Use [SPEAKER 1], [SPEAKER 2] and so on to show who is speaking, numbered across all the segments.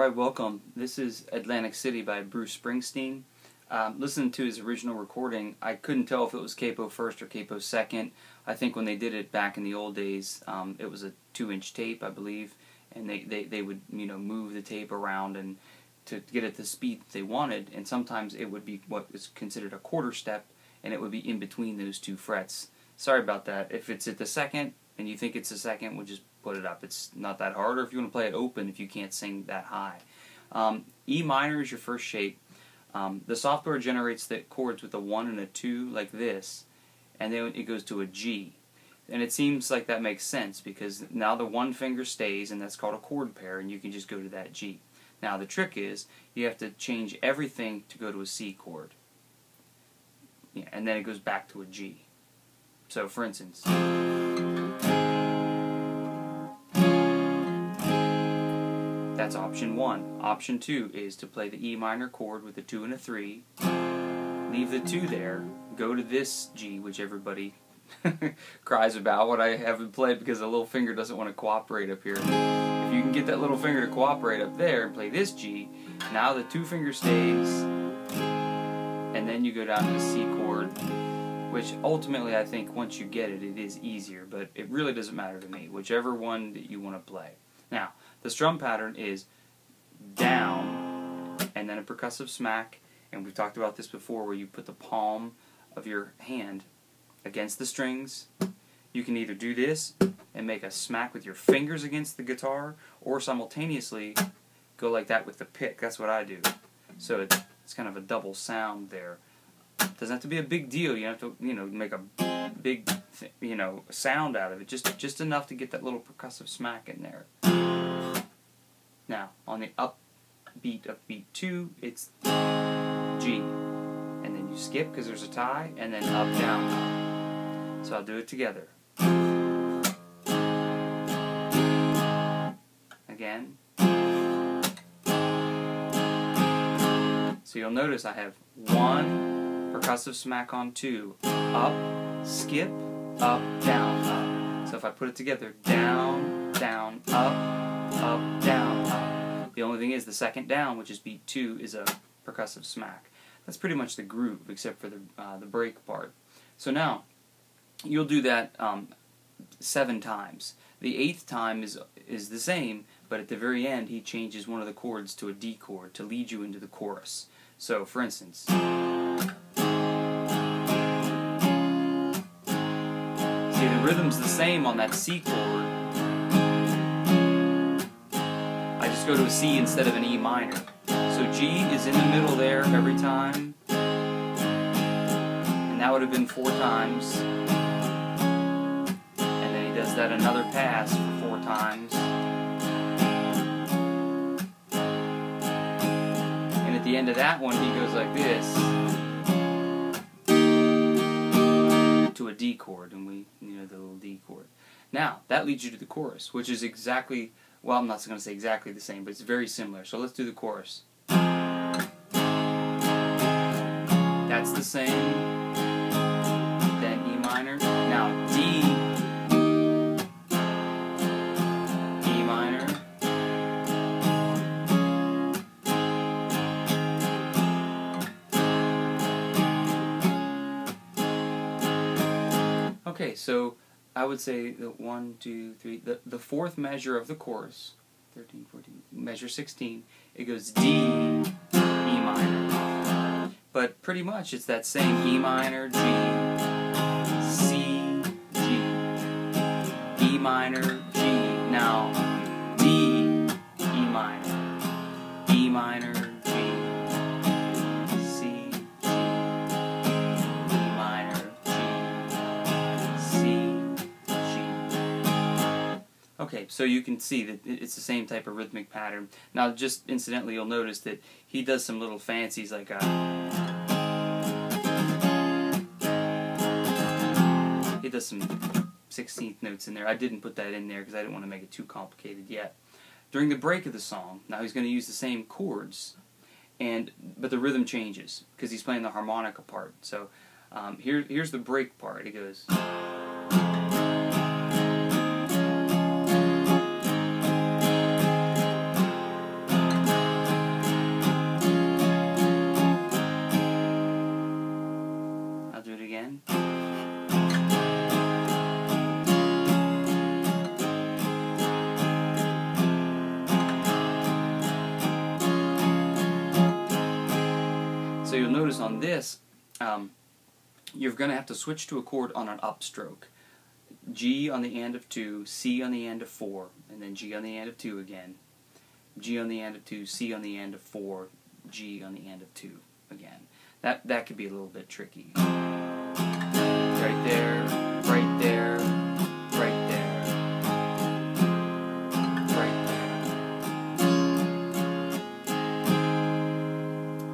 [SPEAKER 1] Alright, welcome. This is Atlantic City by Bruce Springsteen. Listening to his original recording, I couldn't tell if it was capo first or capo second. I think when they did it back in the old days, it was a 2-inch tape, I believe, and they would move the tape around and to get it the speed they wanted, and sometimes it would be what is considered a quarter step, and it would be in between those two frets. Sorry about that. If it's at the second and you think it's a second, we'll just put it up. It's not that hard, or if you want to play it open if you can't sing that high. E minor is your first shape. The software generates the chords with a 1 and a 2 like this, and then it goes to a G. And it seems like that makes sense because now the one finger stays, and that's called a chord pair, and you can just go to that G. Now the trick is you have to change everything to go to a C chord. Yeah, and then it goes back to a G. So for instance, that's option 1. Option 2 is to play the E minor chord with a 2 and a 3, leave the 2 there, go to this G, which everybody cries about what I haven't played because the little finger doesn't want to cooperate up here. If you can get that little finger to cooperate up there and play this G, now the 2 finger stays, and then you go down to the C chord, which ultimately I think once you get it, it is easier, but it really doesn't matter to me, whichever one that you want to play. Now, the strum pattern is down, and then a percussive smack, and we've talked about this before where you put the palm of your hand against the strings. You can either do this and make a smack with your fingers against the guitar, or simultaneously go like that with the pick. That's what I do. So it's kind of a double sound there. It doesn't have to be a big deal. You don't have to, make a big, sound out of it. Just enough to get that little percussive smack in there. Now, on the upbeat of beat 2, it's G. And then you skip because there's a tie, and then up, down, up. So I'll do it together. Again. So you'll notice I have 1 percussive smack on 2. Up, skip, up, down, up. So if I put it together, down, down, up, down, up. The only thing is the second down, which is beat 2, is a percussive smack. That's pretty much the groove, except for the break part. So now, you'll do that 7 times. The 8th time is the same, but at the very end, he changes one of the chords to a D chord to lead you into the chorus. So, for instance, see, the rhythm's the same on that C chord. I just go to a C instead of an E minor. So G is in the middle there every time, and that would have been 4 times. And then he does that another pass for 4 times. And at the end of that one, he goes like this to a D chord, and the little D chord. Now, that leads you to the chorus, which is exactly, well, I'm not going to say exactly the same, but it's very similar. So let's do the chorus. That's the same. Then E minor. Now D, E minor. Okay, so I would say the 1, 2, 3, the 4th measure of the chorus, 13, 14, measure 16, it goes D, E minor. But pretty much it's that same E minor, G, C, G, E minor, G. Now D, E minor, E minor, G, C, G, E minor, G, C, G. Okay, so you can see that it's the same type of rhythmic pattern. Now, just incidentally, you'll notice that he does some little fancies like he does some 16th notes in there. I didn't put that in there because I didn't want to make it too complicated yet. During the break of the song, now he's going to use the same chords, but the rhythm changes because he's playing the harmonica part. So here's the break part. It goes. notice on this, you're going to have to switch to a chord on an upstroke. G on the end of 2, C on the end of 4, and then G on the end of 2 again. G on the end of 2, C on the end of 4, G on the end of 2 again. That could be a little bit tricky. Right there, right there, right there, right there.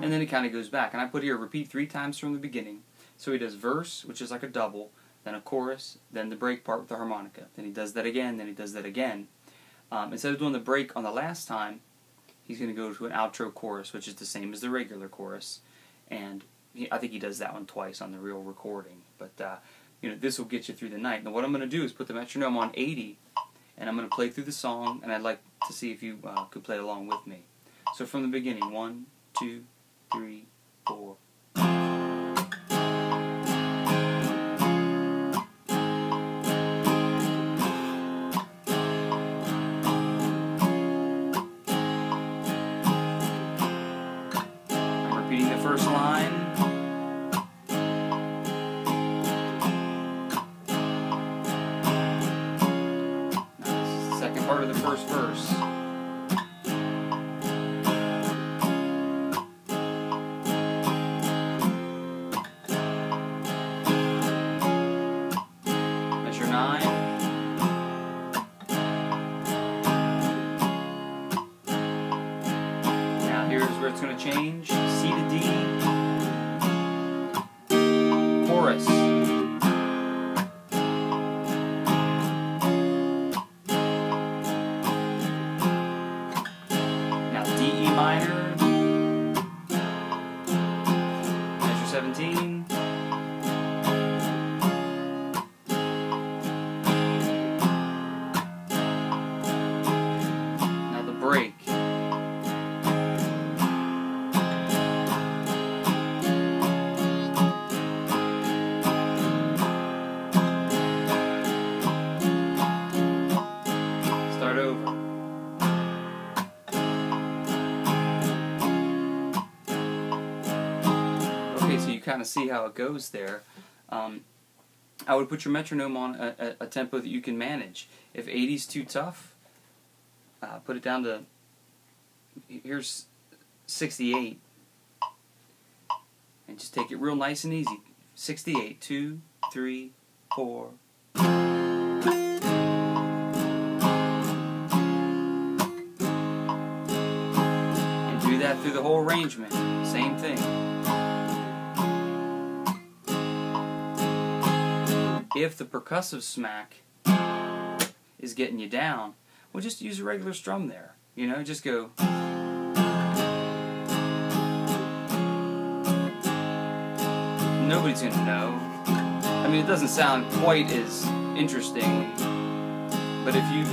[SPEAKER 1] And then it kind of goes back. And I put here repeat 3 times from the beginning. So he does verse, which is like a double, then a chorus, then the break part with the harmonica. Then he does that again, then he does that again. Instead of doing the break on the last time, he's going to go to an outro chorus, which is the same as the regular chorus. And I think he does that one twice on the real recording. But this will get you through the night. Now what I'm going to do is put the metronome on 80, and I'm going to play through the song, and I'd like to see if you could play along with me. So from the beginning, 1, 2, 3, 4. Repeating the first line. Now, second part of the first verse. Measure 9. Now here's where it's going to change. C to D, chorus. Now D, E minor, measure 17. Now the break. Start over. Okay, so you kind of see how it goes there. I would put your metronome on a tempo that you can manage. If 80's too tough, put it down to, here's 68. And just take it real nice and easy. 68, 2, 3, 4. Do that through the whole arrangement. Same thing. If the percussive smack is getting you down, well, just use a regular strum there. Just go. Nobody's going to know. I mean, it doesn't sound quite as interesting, but if you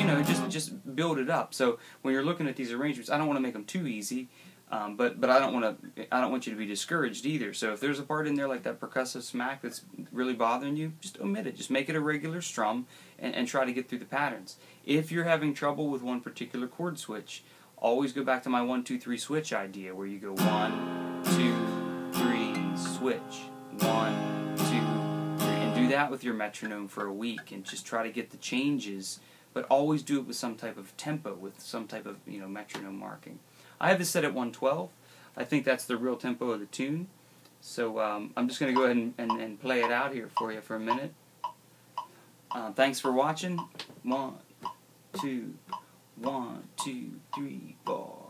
[SPEAKER 1] just build it up. So when you're looking at these arrangements, I don't want to make them too easy, but I don't want you to be discouraged either. So if there's a part in there like that percussive smack that's really bothering you, just omit it. Just make it a regular strum and try to get through the patterns. If you're having trouble with one particular chord switch, always go back to my 1, 2, 3 switch idea, where you go 1, 2, 3, switch, 1, 2, 3, and do that with your metronome for a week, and just try to get the changes. But always do it with some type of tempo, with some type of metronome marking. I have this set at 112. I think that's the real tempo of the tune. So I'm just going to go ahead and play it out here for you for a minute. Thanks for watching. 1, 2, 1, 2, 3, 4.